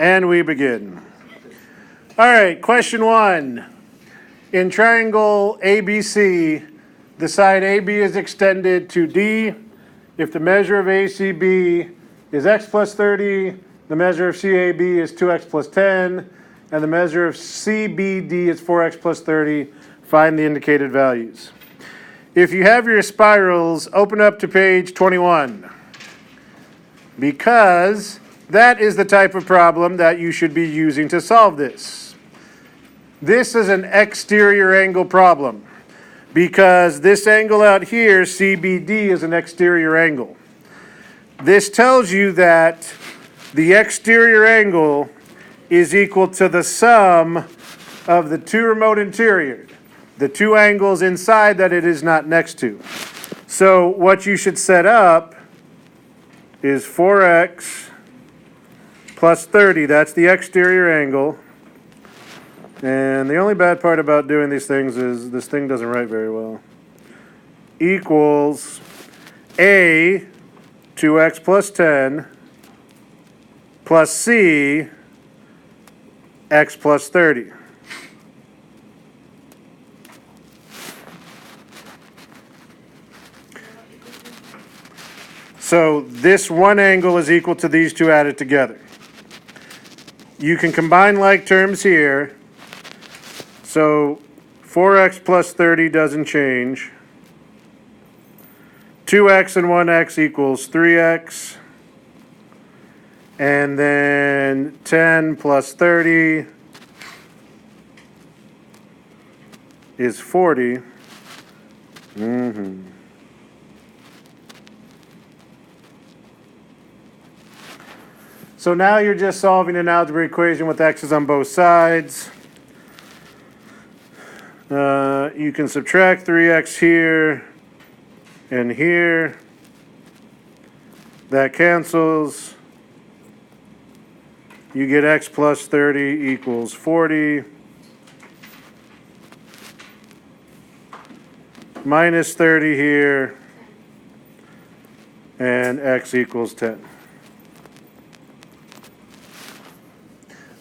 And we begin. All right, question 1. In triangle ABC, the side AB is extended to D. If the measure of ACB is x plus 30, the measure of CAB is 2x plus 10, and the measure of CBD is 4x plus 30, find the indicated values. If you have your spirals, open up to page 21, because that is the type of problem that you should be using to solve this. This is an exterior angle problem, because this angle out here, CBD, is an exterior angle. This tells you that the exterior angle is equal to the sum of the two remote interior, the two angles inside that it is not next to. So what you should set up is 4x plus 30. That's the exterior angle. And the only bad part about doing these things is this thing doesn't write very well. Equals A, 2x plus 10, plus C, x plus 30. So this one angle is equal to these two added together. You can combine like terms here. So 4x plus 30 doesn't change. 2x and 1x equals 3x. And then 10 plus 30 is 40. So now you're just solving an algebra equation with x's on both sides. You can subtract 3x here and here. That cancels. You get x plus 30 equals 40. Minus 30 here. And x equals 10.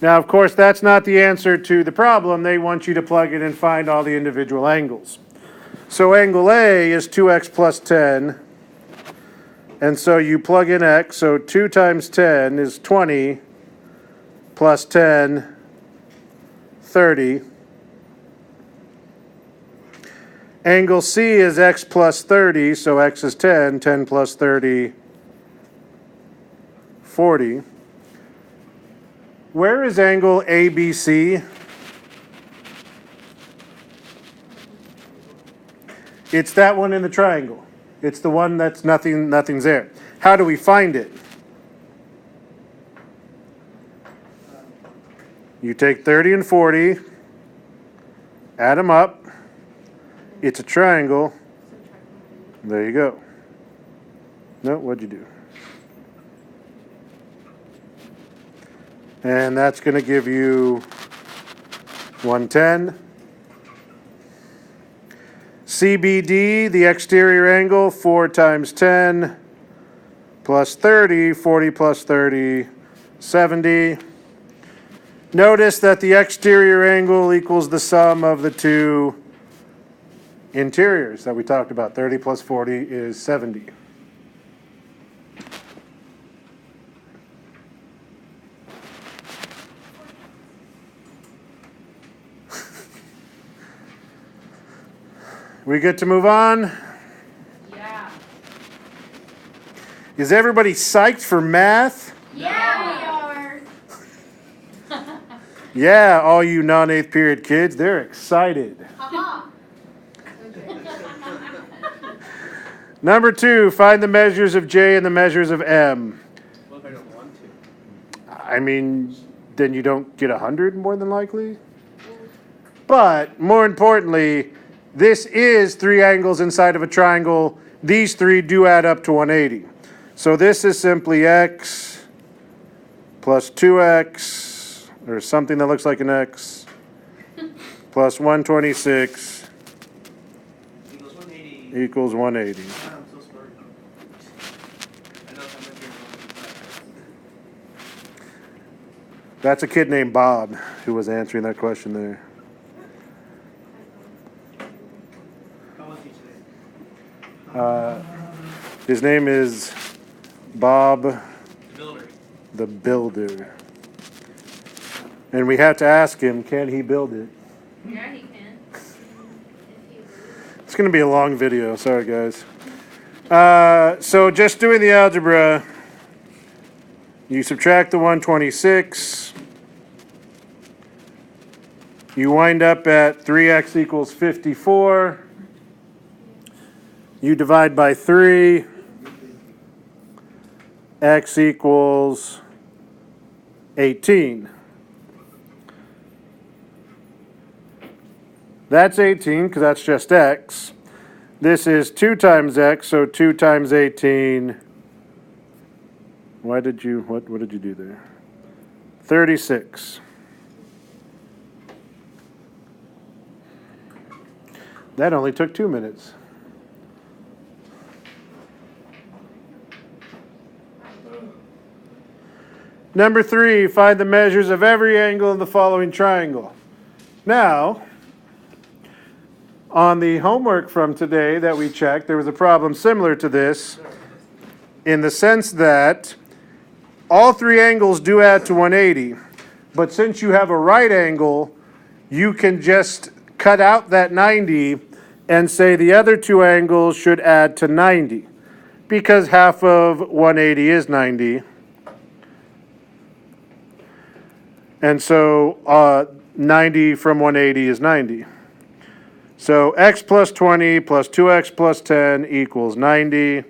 Now, of course, that's not the answer to the problem. They want you to plug in and find all the individual angles. So angle A is 2x plus 10. And so you plug in x. So 2 times 10 is 20 plus 10, 30. Angle C is x plus 30. So x is 10. 10 plus 30, 40. Where is angle ABC? It's that one in the triangle. It's the one that's nothing's there. How do we find it? You take 30 and 40, add them up. It's a triangle. There you go. No, what'd you do? And that's going to give you 110. CBD, the exterior angle, 4 times 10 plus 30, 40 plus 30, 70. Notice that the exterior angle equals the sum of the two interiors that we talked about. 30 plus 40 is 70. We good to move on? Yeah. Is everybody psyched for math? Yeah, we are. Yeah, all you non-8th period kids, they're excited. Number 2, find the measures of J and the measures of M. What if I don't want to? I mean, then you don't get 100 more than likely. But more importantly, this is 3 angles inside of a triangle. These 3 do add up to 180. So this is simply x plus 2x, or something that looks like an x, plus 126 Equals 180. equals 180. I'm so smart. I know how much you're going That's a kid named Bob who was answering that question there. How was he today? His name is Bob The builder. the Builder. And we have to ask him, can he build it? Yeah, he can. It's going to be a long video. Sorry, guys. So just doing the algebra, you subtract the 126. You wind up at 3x equals 54. You divide by 3. X equals 18. That's 18 because that's just x. This is 2 times x, so 2 times 18. What did you do there? 36. That only took 2 minutes. Number 3, find the measures of every angle in the following triangle. Now, on the homework from today that we checked, there was a problem similar to this in the sense that all 3 angles do add to 180, but since you have a right angle, you can just cut out that 90 and say the other 2 angles should add to 90 because half of 180 is 90. And so 90 from 180 is 90. So x plus 20 plus 2x plus 10 equals 90.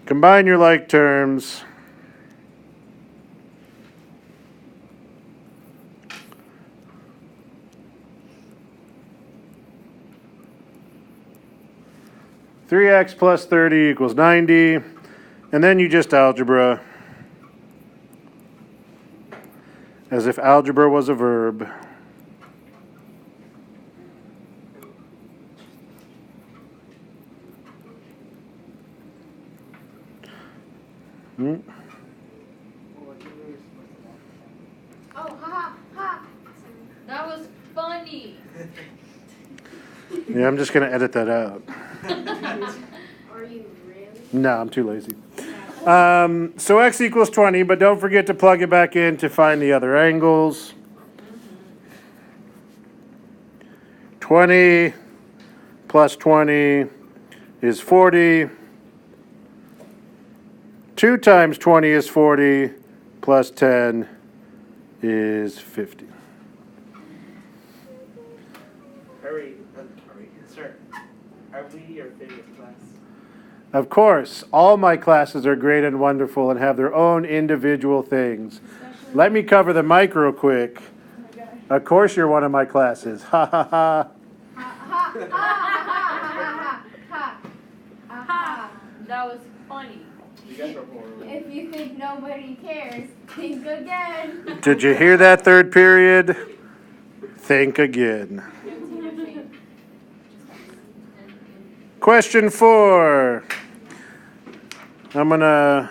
Combine your like terms. Three x plus 30 equals 90. And then you just algebra. As if algebra was a verb. Oh, ha, ha. That was funny. Yeah, I'm just going to edit that out. Are you really? No, I'm too lazy. So x equals 20, but don't forget to plug it back in to find the other angles. 20 plus 20 is 40. 2 times 20 is 40, plus 10 is 50. Sir, are we your favorite class? Of course, all my classes are great and wonderful and have their own individual things. Let me cover the mic real quick. Of course you're one of my classes. Ha ha ha. Aha. That was funny. You guys are horrible. If you think nobody cares, think again. Did you hear that third period? Think again. Question 4. I'm going to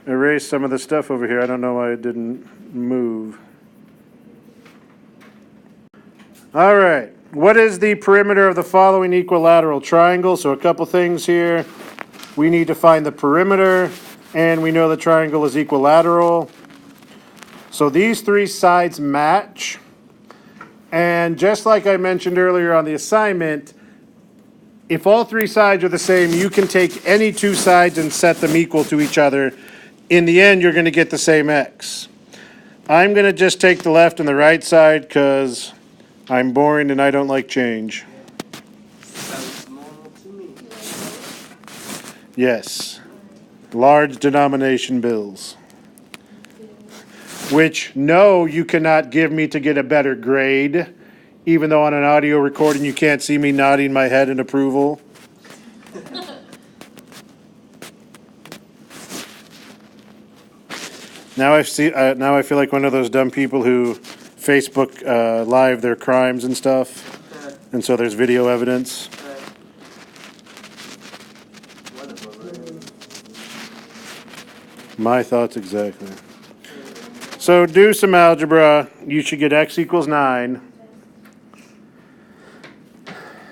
erase some of the stuff over here. I don't know why it didn't move. All right. What is the perimeter of the following equilateral triangle? So a couple things here. We need to find the perimeter, and we know the triangle is equilateral. So these 3 sides match. And just like I mentioned earlier on the assignment, if all 3 sides are the same, you can take any 2 sides and set them equal to each other. In the end, you're going to get the same x. I'm going to just take the left and the right side because I'm boring and I don't like change. Sounds normal to me. Yes, large denomination bills. Which, no, you cannot give me to get a better grade, even though on an audio recording you can't see me nodding my head in approval. Now I feel like one of those dumb people who Facebook live their crimes and stuff, and so there's video evidence. My thoughts exactly. So do some algebra. You should get x equals 9.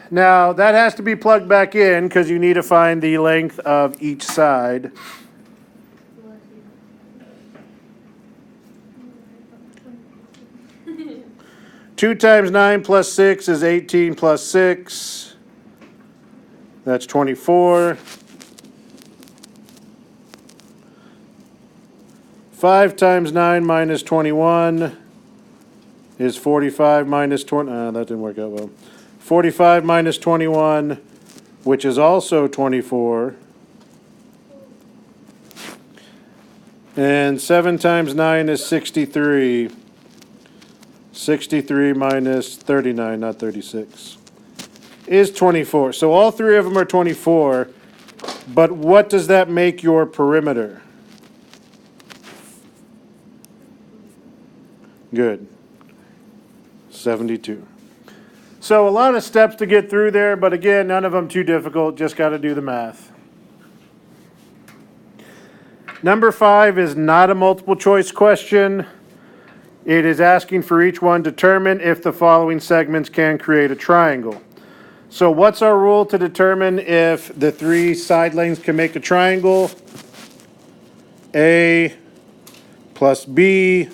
Now, that has to be plugged back in because you need to find the length of each side. Two times 9 plus 6 is 18 plus 6. That's 24. 5 times 9 minus 21 is 45 minus 20. That didn't work out well. 45 minus 21, which is also 24. And 7 times 9 is 63. 63 minus 39, not 36, is 24. So all three of them are 24. But what does that make your perimeter? Good. 72. So a lot of steps to get through there, but again, none of them too difficult. Just got to do the math. Number 5 is not a multiple choice question. It is asking for each one determine if the following segments can create a triangle. So what's our rule to determine if the 3 side lanes can make a triangle? A plus B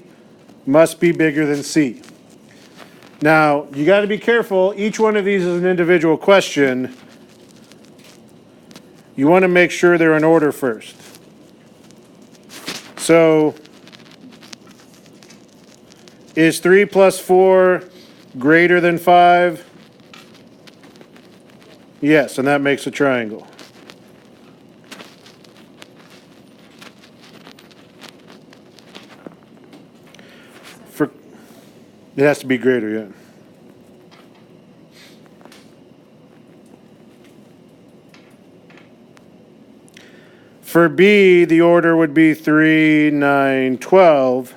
must be bigger than C. Now, you got to be careful. Each one of these is an individual question. You want to make sure they're in order first. So, is 3 plus 4 greater than 5? Yes, and that makes a triangle. It has to be greater, yeah. For B, the order would be 3, 9, 12.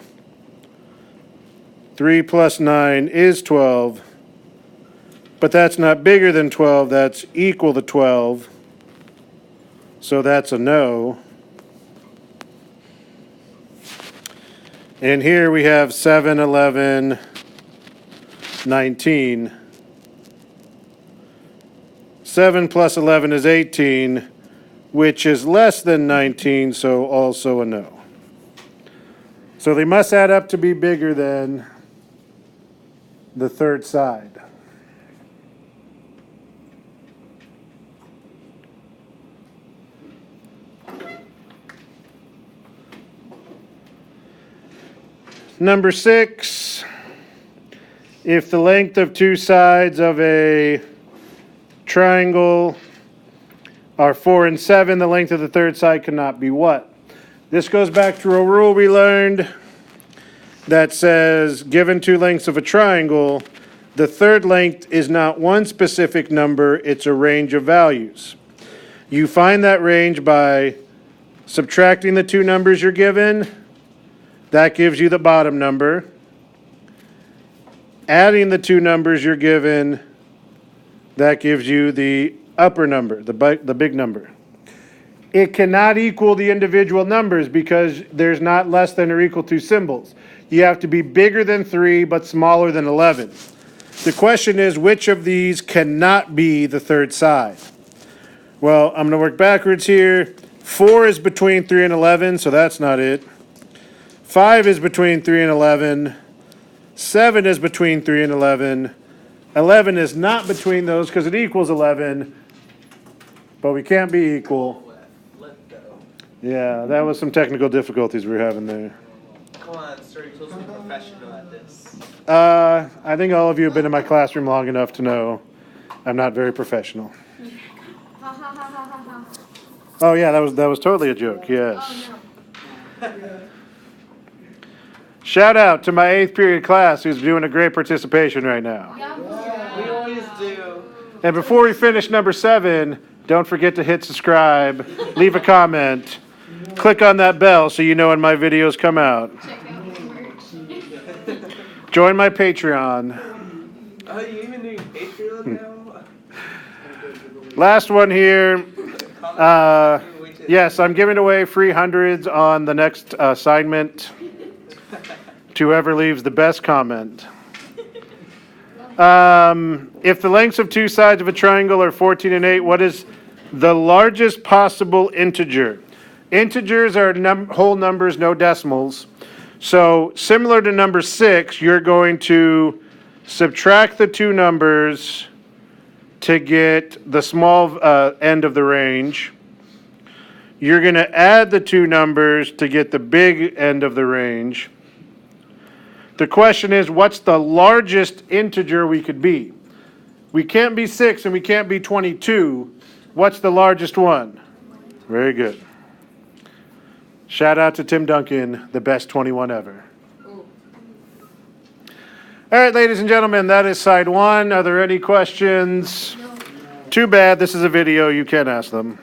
3 plus 9 is 12. But that's not bigger than 12, that's equal to 12. So that's a no. And here we have 7, 11, 19. 7 plus 11 is 18, which is less than 19, so also a no. So they must add up to be bigger than the third side. Number 6, if the length of 2 sides of a triangle are 4 and 7, the length of the third side cannot be what? This goes back to a rule we learned that says, given 2 lengths of a triangle, the third length is not one specific number, it's a range of values. You find that range by subtracting the 2 numbers you're given. That gives you the bottom number. Adding the 2 numbers you're given, that gives you the upper number, the big number. It cannot equal the individual numbers because there's not less than or equal to symbols. You have to be bigger than 3 but smaller than 11. The question is, which of these cannot be the third side? Well, I'm going to work backwards here. 4 is between 3 and 11, so that's not it. 5 is between 3 and 11. 7 is between 3 and 11. 11 is not between those because it equals 11. But we can't be equal. Yeah, that was some technical difficulties we were having there. Come on, sir, you're supposed to be professional at this. I think all of you have been in my classroom long enough to know I'm not very professional. Ha ha ha ha ha ha. Oh yeah, that was totally a joke, yes. Oh no. Shout out to my 8th period class who's doing a great participation right now. We always do. And before we finish number 7, don't forget to hit subscribe, leave a comment, click on that bell so you know when my videos come out. Check out my merch. Join my Patreon. Oh, you even doing Patreon now? Last one here. Yes, I'm giving away free hundreds on the next assignment. to whoever leaves the best comment. If the lengths of two sides of a triangle are 14 and 8, what is the largest possible integer? Integers are whole numbers, no decimals. So similar to number 6, you're going to subtract the two numbers to get the small end of the range. You're going to add the two numbers to get the big end of the range. The question is, what's the largest integer we could be? We can't be 6 and we can't be 22. What's the largest one? Very good. Shout out to Tim Duncan, the best 21 ever. All right, ladies and gentlemen, that is side 1. Are there any questions? No. Too bad, this is a video, you can't ask them.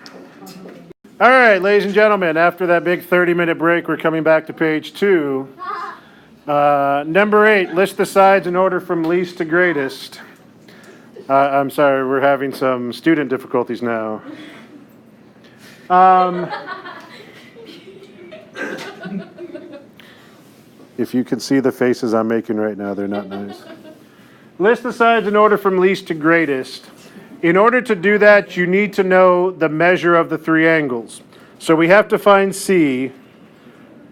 All right, ladies and gentlemen, after that big 30-minute break, we're coming back to page 2. Number 8, list the sides in order from least to greatest. I'm sorry, we're having some student difficulties now. If you can see the faces I'm making right now, they're not nice. List the sides in order from least to greatest. In order to do that, you need to know the measure of the three angles. So we have to find C.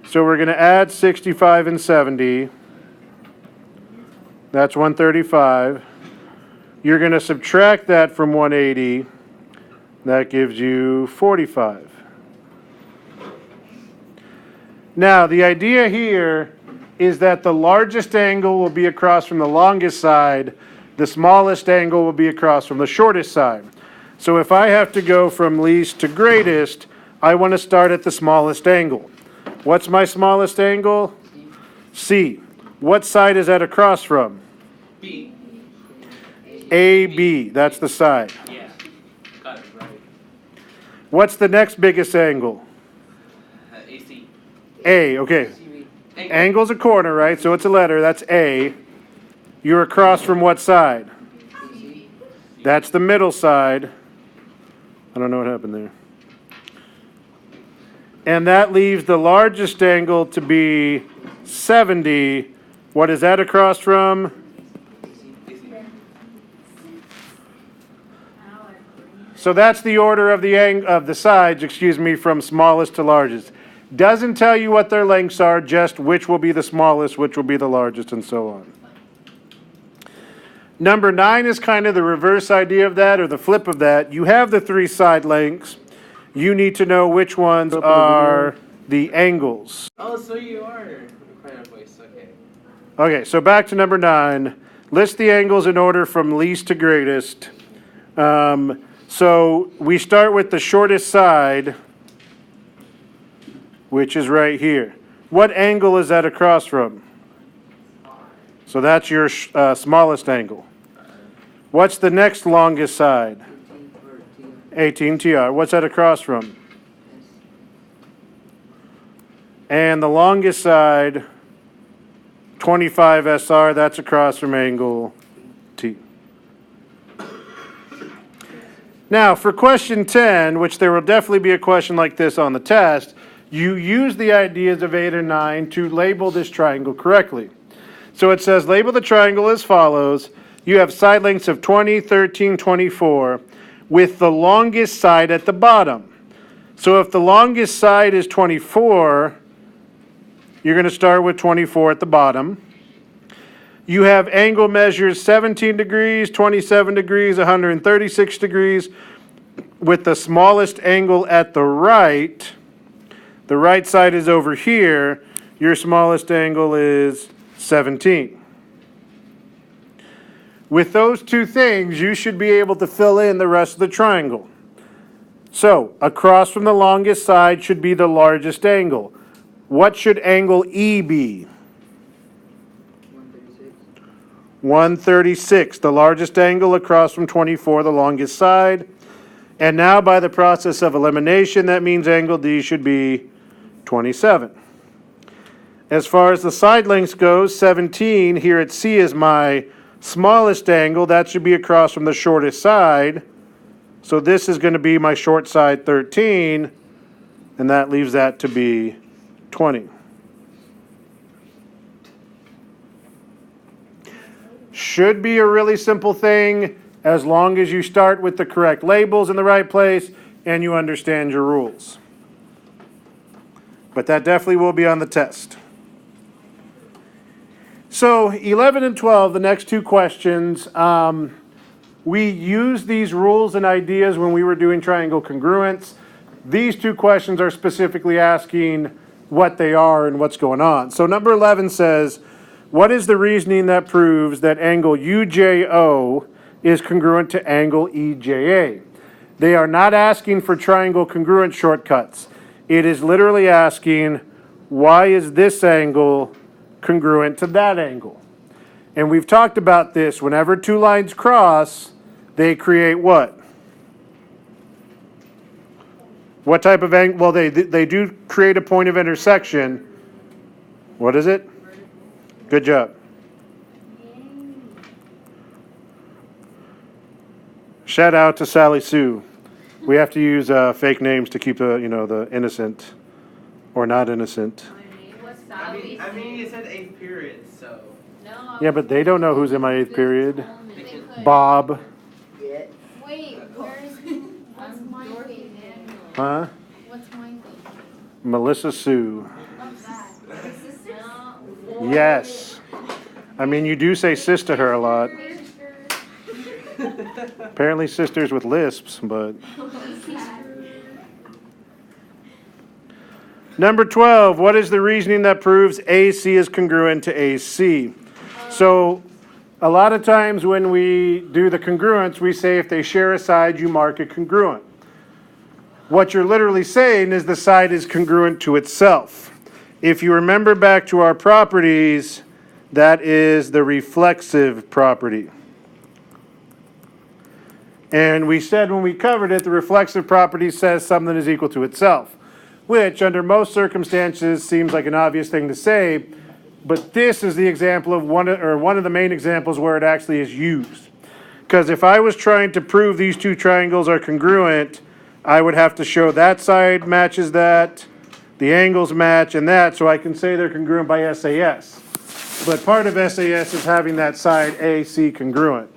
So we're going to add 65 and 70. That's 135. You're going to subtract that from 180. That gives you 45. Now, the idea here is that the largest angle will be across from the longest side. The smallest angle will be across from the shortest side. So if I have to go from least to greatest, I want to start at the smallest angle. What's my smallest angle? C. What side is that across from? B. AB. That's the side. Yeah. Got it right. What's the next biggest angle? AC. A. Okay. Angle's a corner, right? So it's a letter. That's A. You're across from what side? That's the middle side. I don't know what happened there. And that leaves the largest angle to be 70. What is that across from? So that's the order of the sides, from smallest to largest. Doesn't tell you what their lengths are, just which will be the smallest, which will be the largest, and so on. Number 9 is kind of the reverse idea of that, or the flip of that. You have the three side lengths. You need to know which ones are the angles. Oh, so you are quite a voice, okay. Okay, so back to number 9. List the angles in order from least to greatest. So we start with the shortest side, which is right here. What angle is that across from? So that's your smallest angle. What's the next longest side? 18 TR. What's that across from? And the longest side, 25 SR, that's across from angle T. Now, for question 10, which there will definitely be a question like this on the test, you use the ideas of 8 and 9 to label this triangle correctly. So it says, label the triangle as follows. You have side lengths of 20, 13, 24, with the longest side at the bottom. So if the longest side is 24, you're going to start with 24 at the bottom. You have angle measures 17 degrees, 27 degrees, 136 degrees, with the smallest angle at the right. The right side is over here. Your smallest angle is 17. With those two things, you should be able to fill in the rest of the triangle. So, across from the longest side should be the largest angle. What should angle E be? 136, the largest angle across from 24, the longest side. And now by the process of elimination, that means angle D should be 27. As far as the side lengths goes, 17 here at C is my smallest angle. That should be across from the shortest side. So this is going to be my short side 13, and that leaves that to be 20. should be a really simple thing as long as you start with the correct labels in the right place and you understand your rules. But that definitely will be on the test. So 11 and 12, the next two questions, we used these rules and ideas when we were doing triangle congruence. These two questions are specifically asking what they are and what's going on. So number 11 says, what is the reasoning that proves that angle UJO is congruent to angle EJA? They are not asking for triangle congruent shortcuts. It is literally asking, why is this angle congruent to that angle? And we've talked about this. Whenever two lines cross, they create what? What type of angle? Well, they do create a point of intersection. What is it? Good job. Shout out to Sally Sue. We have to use fake names to keep the innocent or not innocent. I mean, you said 8th period, so. No. Yeah, but they don't know who's in my 8th period. Bob. Wait, what's my name? Huh? What's my name? Melissa Sue. What's that? Sisters? Yes. I mean, you do say sis to her a lot. Apparently sisters with lisps, but. Number 12, what is the reasoning that proves AC is congruent to AC? So a lot of times when we do the congruence, we say if they share a side, you mark it congruent. What you're literally saying is the side is congruent to itself. If you remember back to our properties, that is the reflexive property. And we said when we covered it, the reflexive property says something is equal to itself, which under most circumstances seems like an obvious thing to say, but this is the example of one of the main examples where it actually is used. Because if I was trying to prove these two triangles are congruent, I would have to show that side matches that, the angles match, and that, so I can say they're congruent by SAS. But part of SAS is having that side AC congruent.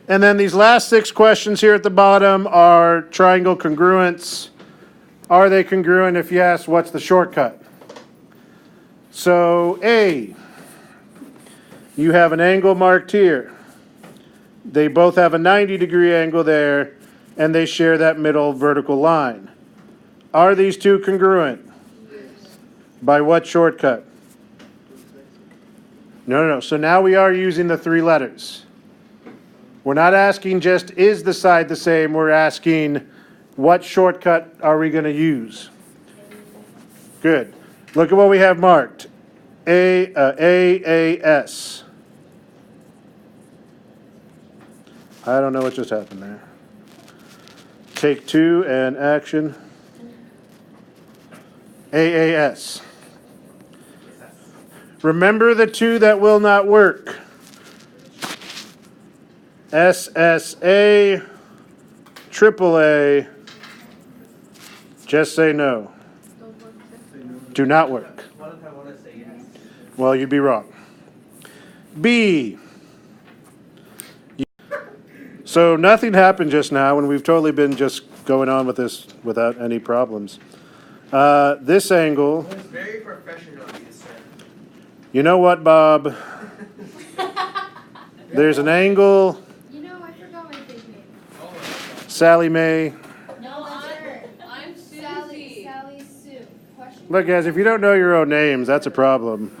And then these last 6 questions here at the bottom are triangle congruence. Are they congruent? If yes, what's the shortcut? So A, you have an angle marked here. They both have a 90-degree angle there, and they share that middle vertical line. Are these two congruent? By what shortcut? No. So now we are using the 3 letters. We're not asking just, is the side the same? We're asking, what shortcut are we going to use? Good. Look at what we have marked. AAS. I don't know what just happened there. Take 2 and action. AAS. Remember the 2 that will not work. SSA, AAA, just say no. Do not work. What if I want to say yes? Well, you'd be wrong. B. So nothing happened just now, and we've totally been just going on with this without any problems. This angle, It's very professional of you, sir. you know what, Bob? There's an angle, You know, I forgot my fake name. Oh my God. Sally Mae. No, I'm Sally Susie. Sue. Question. Look, guys, if you don't know your own names, that's a problem.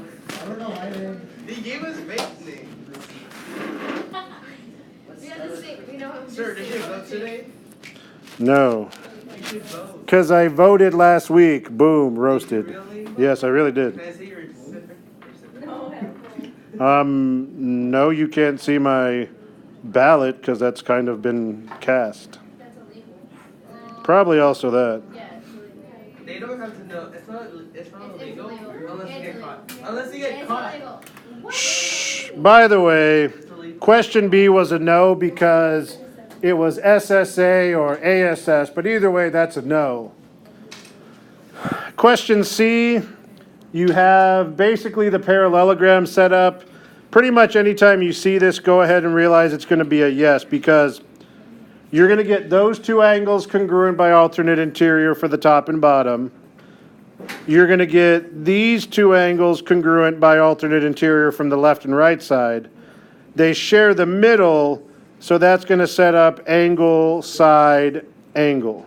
He gave us fake names. We have the same. We know him. Sir, did you vote today? No, You should vote. because I voted last week. Boom, roasted. Really? Yes, I really did. Can I see your specific? No, you can't see my ballot because that's kind of been cast. That's illegal. Probably also that. Yeah, it's illegal. They don't have to know. It's not It's illegal illegal. unless you It's get illegal. caught. Unless you get It's caught. illegal. What? Shh. By the way, It's illegal. question B was a no because it was SSA or ASS, but either way, that's a no. Question C, you have basically the parallelogram set up. pretty much anytime you see this, go ahead and realize it's going to be a yes, because you're going to get those two angles congruent by alternate interior for the top and bottom. You're going to get these two angles congruent by alternate interior from the left and right side. They share the middle, so that's going to set up angle, side, angle.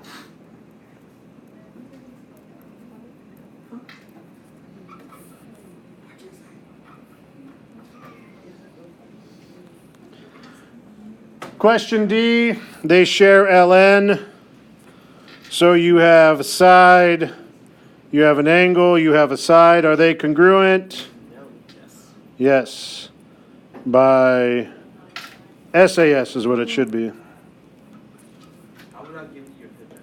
Question D, they share ln. So you have side, you have an angle, you have a side. Are they congruent? No. Yes. Yes. By SAS is what it should be. I would not give you your feedback.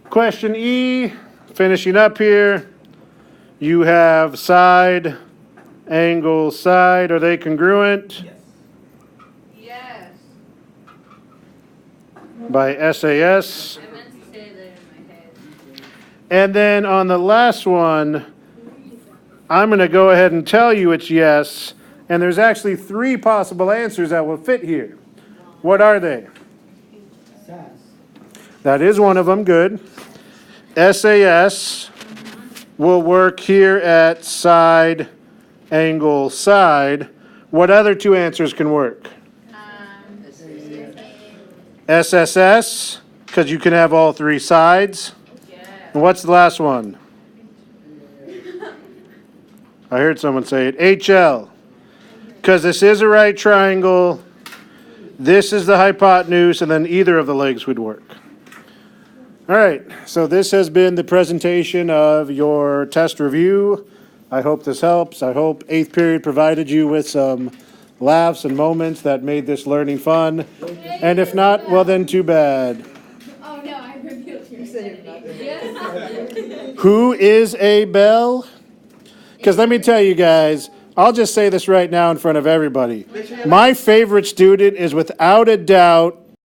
Question E, finishing up here. You have side, angle, side. Are they congruent? Yes. Yes. By SAS. I meant to say that in my head. And then on the last one, I'm going to go ahead and tell you it's yes. And there's actually 3 possible answers that will fit here. What are they? SAS. That is one of them. Good. SAS will work here at side, angle, side. What other 2 answers can work? SSS, because you can have all 3 sides. Yeah. And what's the last one? I heard someone say it. HL, because this is a right triangle. This is the hypotenuse, and then either of the legs would work. All right, so this has been the presentation of your test review. I hope this helps. I hope 8th period provided you with some laughs and moments that made this learning fun. And if not, well then too bad. Oh no, I revealed your said you're not gonna- Yes. Who is a bell? Because let me tell you guys, I'll just say this right now in front of everybody. My favorite student is without a doubt